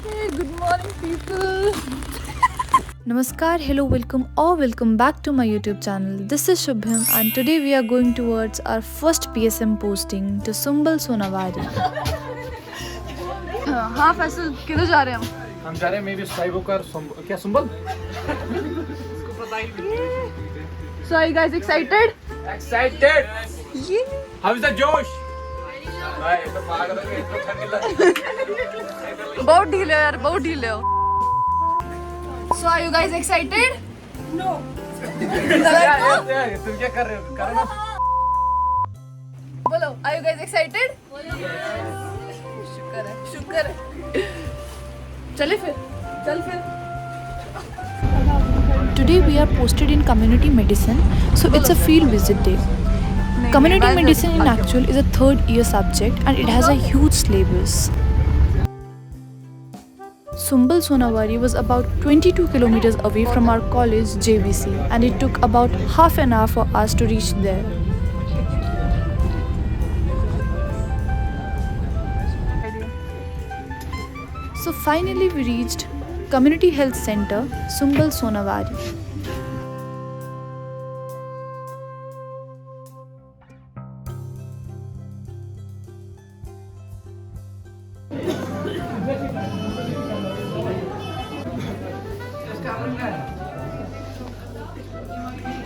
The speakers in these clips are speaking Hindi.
Hey, good morning, people. Namaskar, hello, welcome back to my YouTube channel. This is Shubham and today we are going towards our first PSM posting to Sumbal Sonawari. हाँ फैसल किधर जा रहे हैं हम जा रहे हैं मे बी स्काई वॉक और क्या Sumbal So are you guys excited? Excited how is the जोश बहुत ढीले हो यार, बहुत ढीले हो. So are you guys excited? No. तुम क्या कर रहे हो करो ना बोलो, are you guys excited? शुक्र है. चले फिर, चल फिर. Today we are posted in community medicine, so it's a field visit day. Community medicine in actual is a third year subject and it has a huge syllabus. Sumbal Sonawari was about 22 kilometers away from our college JVC and it took about half an hour for us to reach there. So finally we reached Community Health Center, Sumbal Sonawari.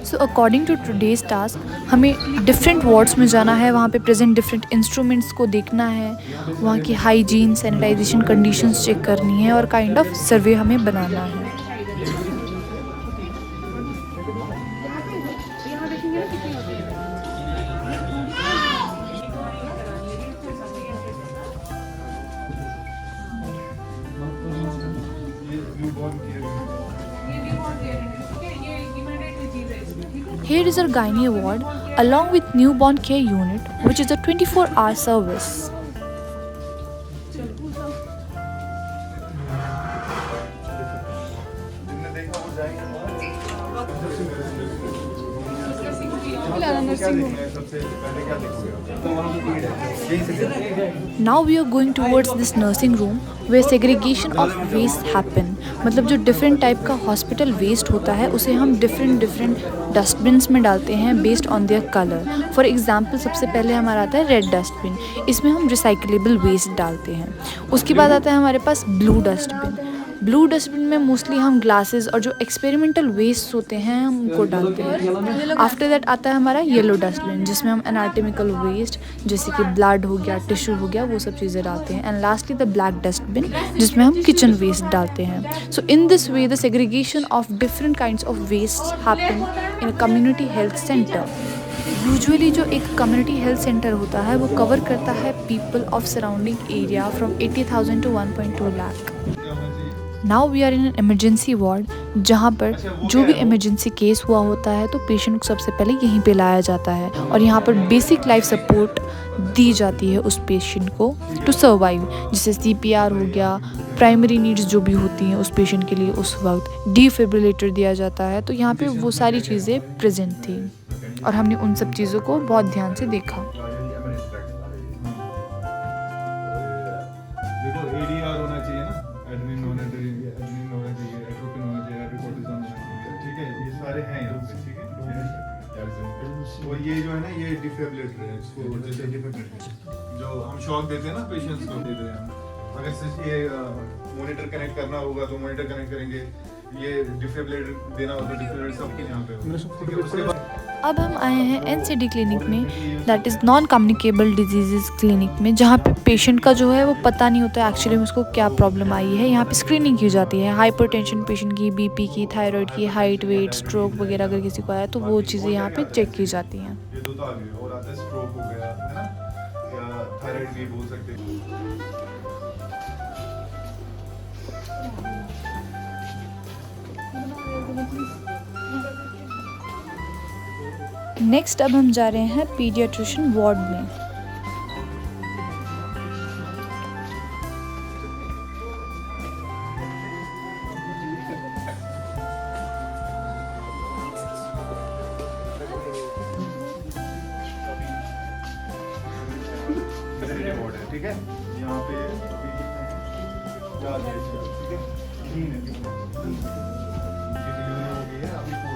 So according to today's task, हमें डिफरेंट वार्ड्स में जाना है, वहाँ पे प्रेजेंट डिफरेंट इंस्ट्रूमेंट्स को देखना है, वहाँ की हाइजीन सैनिटाइजेशन कंडीशंस चेक करनी है और काइंड ऑफ सर्वे हमें बनाना है. Here is our gynae ward along with newborn care unit, which is a 24-hour service. Now we are going towards this nursing room where segregation of waste happen. मतलब जो different type का hospital waste होता है उसे हम different डस्टबिन्स में डालते हैं based on their colour. For example सबसे पहले हमारा आता है रेड डस्टबिन, इसमें हम रिसाइकलेबल वेस्ट डालते हैं. उसके बाद आता है हमारे पास ब्लू डस्टबिन. ब्लू डस्टबिन में मोस्टली हम ग्लासेस और जो एक्सपेरिमेंटल वेस्ट होते हैं हम उनको डालते हैं. आफ्टर दैट आता है हमारा येलो डस्टबिन जिसमें हम एनाटॉमिकल वेस्ट जैसे कि ब्लड हो गया, टिश्यू हो गया, वो सब चीज़ें डालते हैं. And lastly the black dustbin जिसमें हम किचन वेस्ट डालते हैं. So in this way the segregation of different kinds of waste happen in a community health centre. Usually जो एक कम्युनिटी हेल्थ सेंटर होता है वो कवर करता है people of surrounding area from 80,000 to 1.2 lakh. Now we are in an emergency ward जहाँ पर जो भी इमरजेंसी केस हुआ होता है तो पेशेंट को सबसे पहले यहीं पे लाया जाता है और यहाँ पर बेसिक लाइफ सपोर्ट दी जाती है उस पेशेंट को टू सर्वाइव. जैसे CPR हो गया, प्राइमरी नीड्स जो भी होती हैं उस पेशेंट के लिए उस वक्त डिफिब्रिलेटर दिया जाता है. तो यहाँ पे वो सारी चीज़ें प्रेजेंट थी और हमने उन सब चीज़ों को बहुत ध्यान से देखा. देखो ADR होना चाहिए ना, एडमिन होना चाहिए, एट्रोपिन होना चाहिए, एपिकोर्टिसोन होना चाहिए. ठीक है, ये सारे हैं यहाँ पे. ठीक है, और ये जो है ना ये डिफिब्रिलेटर है. इसको जैसे डिफिब्रिलेटर जो हम शॉक देते हैं ना पेशेंट्स को देते हैं. अगर सिर्फ ये मॉनिटर कनेक्ट करना होगा तो मॉनिटर कनेक्ट करेंगे. ये डिफिब्रिलेटर देना होगा, डिफिब्रिलेटर सबके यहाँ पे होगा. ठीक है, उसके बाद अब हम आए हैं NCD क्लिनिक में, that is non communicable disease clinic में, जहाँ पे पेशेंट का जो है वो पता नहीं होता है एक्चुअली में उसको क्या प्रॉब्लम आई है. यहाँ पे स्क्रीनिंग की जाती है हाइपरटेंशन पेशेंट की, BP की, थायराइड की, हाइट, वेट, स्ट्रोक वगैरह अगर किसी को आया तो वो चीज़ें यहाँ पे चेक की जाती हैं. ये दो तो आ गए और आता है स्ट्रोक हो गया है ना, या थायराइड भी बोल सकते हैं. नेक्स्ट अब हम जा रहे हैं पीडियाट्रिशियन वार्ड में. ठीक है, यहाँ पे 4 डेज का, ठीक है? 3 है, 3 डिलीवरी हो गई है अभी 4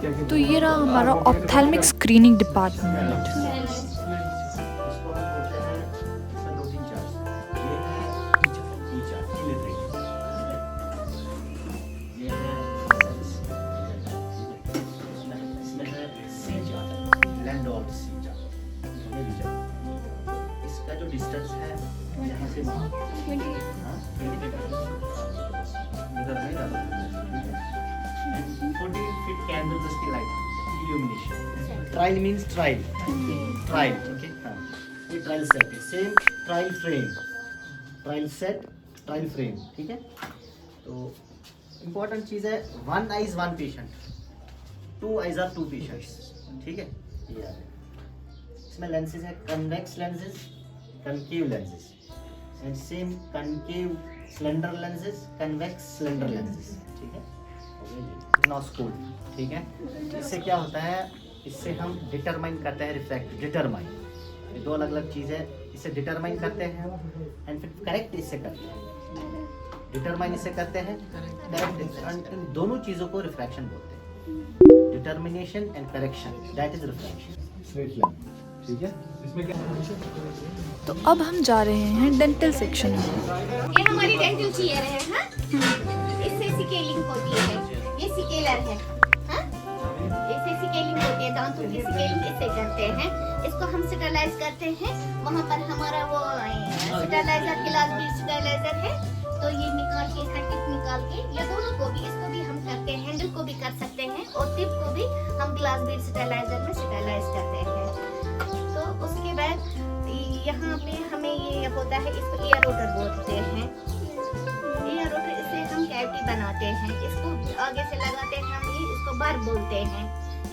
ठीक है? तो ये रहा हमारा ऑप्थेल्मिक स्क्रीनिंग डिपार्टमेंट। इसको हम बोलते हैं इसमें 2-3 चार्ज। ये है ई चार्ज, इलेक्ट्रिक। ये है इसमें है sea charge, land of sea charge. ये भी चार्ज। इसका जो डिस्टेंस है यहाँ से वहाँ, हाँ, इधर नहीं डाला। 14 feet candle just the light illumination. Trial means trial. Trial, okay? हाँ. ये trial set है. Same trial frame. Trial set, trial frame, ठीक है? तो important चीज़ है, one eye is one patient, two eyes are two patients, ठीक है? ये आ रहा है. इसमें lenses है, convex lenses, concave lenses, and same concave slender lenses, convex slender lenses, ठीक है? नॉस्कोल, ठीक है? इससे क्या होता है, इससे हम डिटरमाइन करते हैं रिफ्रैक्ट, डिटरमाइन, ये दो अलग अलग चीज़ है। इससे डिटरमाइन करते हैं एंड फिर करेक्ट इससे करते हैं। डिटरमाइन इससे करते हैं, करेक्ट, इन दोनों चीज़ों को रिफ्रैक्शन बोलते हैं। Determination and correction, that is refraction. ठीक है? इसमें क्या तो अब हम जा रहे हैं डेंटल सेक्शन में। ये हमारी डेंटल चेयर है, हाँ? इससे स्केलिंग होती है, ये स्केलर है, हाँ? इससे स्केलिंग होती है, दांतों की स्केलिंग इससे करते हैं। इसको हम स्टरलाइज करते हैं, वहाँ पर हमारा वो स्टरलाइजर, ग्लास भी स्टरलाइजर है, तो ये निकाल के, इसका टिप निकाल के, ये दोनों को भी, इसको भी हम करते हैं, हैंडल को भी कर सकते हैं और टिप को भी हम ग्लास बीड स्टरलाइजर में स्टरलाइज करते हैं। तो उसके बाद यहाँ पे हमें ये होता है, इसको एयर रोटर बोलते हैं। एयर रोटर, इससे हम कैविटी बनाते हैं, इसको आगे से लगाते हैं हम, ये इसको बार बोलते हैं।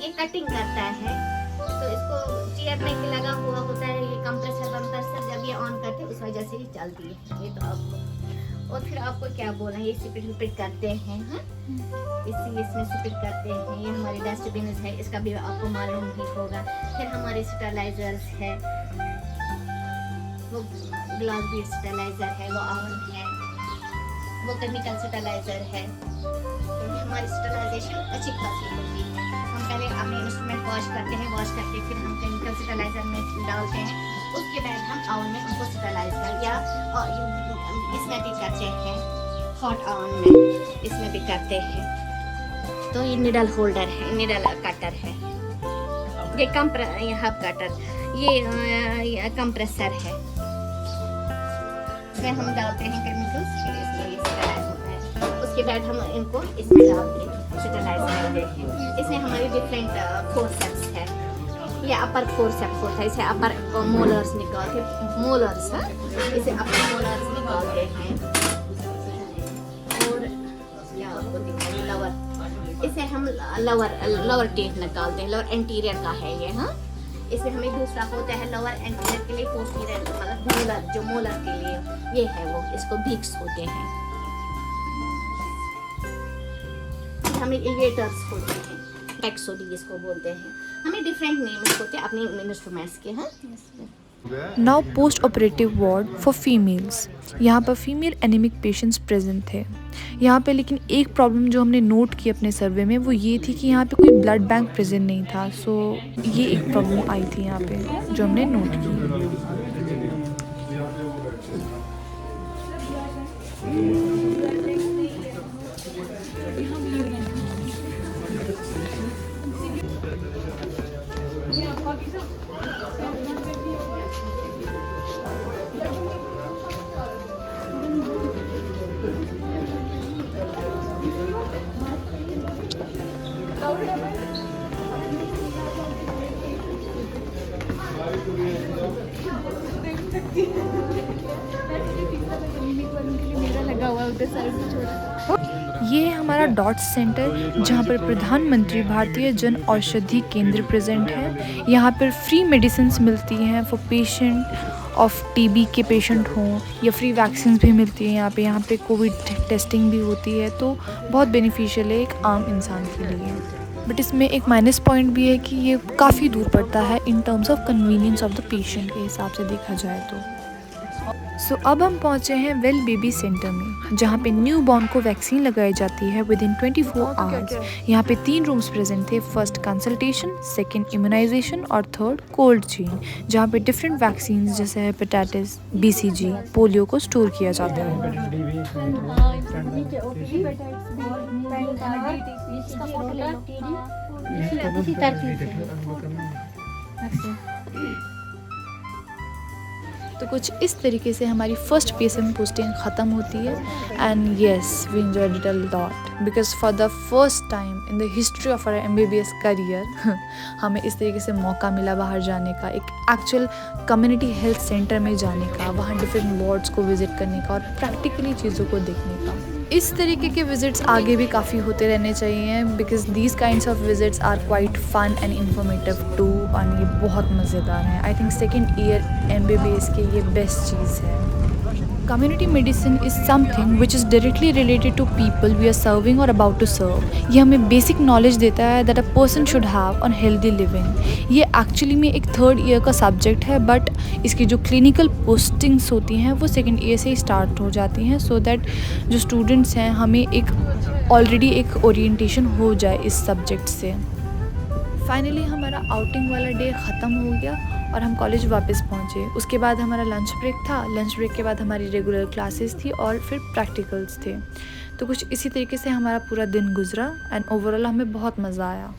ये कटिंग करता है, तो इसको चेयर में ही लगा हुआ होता है, ये कंप्रेसर जब ये ऑन करते हैं उस वजह से ये चलती है। ये तो आपको, और फिर आपको क्या बोलना है, ये स्पिट करते हैं, हाँ? इसमें स्पिट करते हैं। ये हमारी डस्टबिन है, इसका भी आपको मालूम ही होगा। फिर हमारे स्टरलाइजर्स है, वो ग्लास बीड स्टरलाइजर है, वो आवन है, वो केमिकल स्टरलाइजर है। तो हमारी स्टरलाइजेशन अच्छी खासी होती है। हम पहले अपने इंस्ट्रूमेंट वॉश करते हैं, वॉश करके फिर हम केमिकल स्टरलाइजर में डालते हैं, उसके बाद हम आवन में उनको स्टरलाइज कर, या इसमें भी करते हैं, हॉट आवन में इसमें भी करते हैं। तो ये निडल होल्डर है, निडल कटर है, ये हब कटर, ये कंप्रेसर है। इसमें हम डालते हैं केमिकल्स, फिर इसमें ये स्टरलाइज होता है। उसके बाद हम इनको इसमें डाल के स्टरलाइज करते हैं। इसमें हमारी डिफरेंट फोर्सेप्स है, ये अपर फोर्सेप्स होता है, इसे अपर मोलर्स निकालते हैं, मोलर्स, हाँ? इसे अपर मोलर्स निकालते हैं। और क्या आपको दिखाएंगे, लवर, इसे हम लोअर टीथ निकालते हैं, लोअर एंटीरियर का है ये, हाँ? इसमें हमें दूसरा होता है लोअर एंटीरियर के लिए, पोस्टीरियर मतलब मोलर, जो मोलर के लिए ये है, वो इसको बीक्स होते हैं। हमें एलिवेटर्स होते हैं, टैक्सोडी इसको बोलते हैं। हमें डिफरेंट नेम्स होते हैं अपने इंस्ट्रूमेंट्स के, हाँ? Now post operative ward for females. यहाँ पर फीमेल एनीमिक पेशेंट्स प्रेजेंट थे यहाँ पे, लेकिन एक प्रॉब्लम जो हमने नोट की अपने सर्वे में वो ये थी कि यहाँ पे कोई ब्लड बैंक प्रेजेंट नहीं था। सो ये एक प्रॉब्लम आई थी यहाँ पे जो हमने नोट की। ये है हमारा डॉट सेंटर जहाँ पर प्रधानमंत्री भारतीय जन औषधि केंद्र प्रेजेंट है। यहाँ पर फ्री मेडिसिन्स मिलती हैं फॉर पेशेंट ऑफ टीबी के पेशेंट हों, या फ्री वैक्सीन भी मिलती है यहाँ पे कोविड टेस्टिंग भी होती है, तो बहुत बेनिफिशियल है एक आम इंसान के लिए। बट इसमें एक माइनस पॉइंट भी है कि ये काफ़ी दूर पड़ता है in terms of convenience of the patient के हिसाब से देखा जाए तो। सो अब हम पहुंचे हैं वेल बेबी सेंटर में, जहां पे न्यू बॉर्न को वैक्सीन लगाई जाती है विद इन 24 आवर्स। यहाँ पे 3 रूम्स प्रेजेंट थे, फर्स्ट कंसल्टेशन, सेकंड इम्यूनाइजेशन और थर्ड कोल्ड चेन, जहाँ पे डिफरेंट वैक्सीन जैसे हेपेटाइटिस, BCG, पोलियो को स्टोर किया जाता है। तो कुछ इस तरीके से हमारी फर्स्ट PSM पोस्टिंग ख़त्म होती है। And yes, we enjoyed it a lot because for the first time in the history of our MBBS career हमें इस तरीके से मौका मिला बाहर जाने का, एक एक्चुअल कम्युनिटी हेल्थ सेंटर में जाने का, वहाँ डिफरेंट वार्ड्स को विज़िट करने का और प्रैक्टिकली चीज़ों को देखने का। इस तरीके के विजिट्स आगे भी काफ़ी होते रहने चाहिए because these kinds of visits are quite fun and informative too, और ये बहुत मज़ेदार हैं। I think second year MBBS के ये बेस्ट चीज़ है। Community medicine is something which is directly related to people we are serving और अबाउट टू सर्व। ये हमें बेसिक नॉलेज देता है that a person should have on healthy living. ये एक्चुअली में एक 3rd ईयर का सब्जेक्ट है, बट इसकी जो क्लिनिकल पोस्टिंग्स होती हैं वो 2nd ईयर से ही स्टार्ट हो जाती हैं, सो दैट जो स्टूडेंट्स हैं हमें एक ऑलरेडी एक ओरिएंटेशन हो जाए इस सब्जेक्ट से। फाइनली हमारा आउटिंग वाला डे ख़त्म हो गया और हम कॉलेज वापस पहुँचे। उसके बाद हमारा लंच ब्रेक था, लंच ब्रेक के बाद हमारी रेगुलर क्लासेस थी और फिर प्रैक्टिकल्स थे। तो कुछ इसी तरीके से हमारा पूरा दिन गुजरा एंड ओवरऑल हमें बहुत मज़ा आया।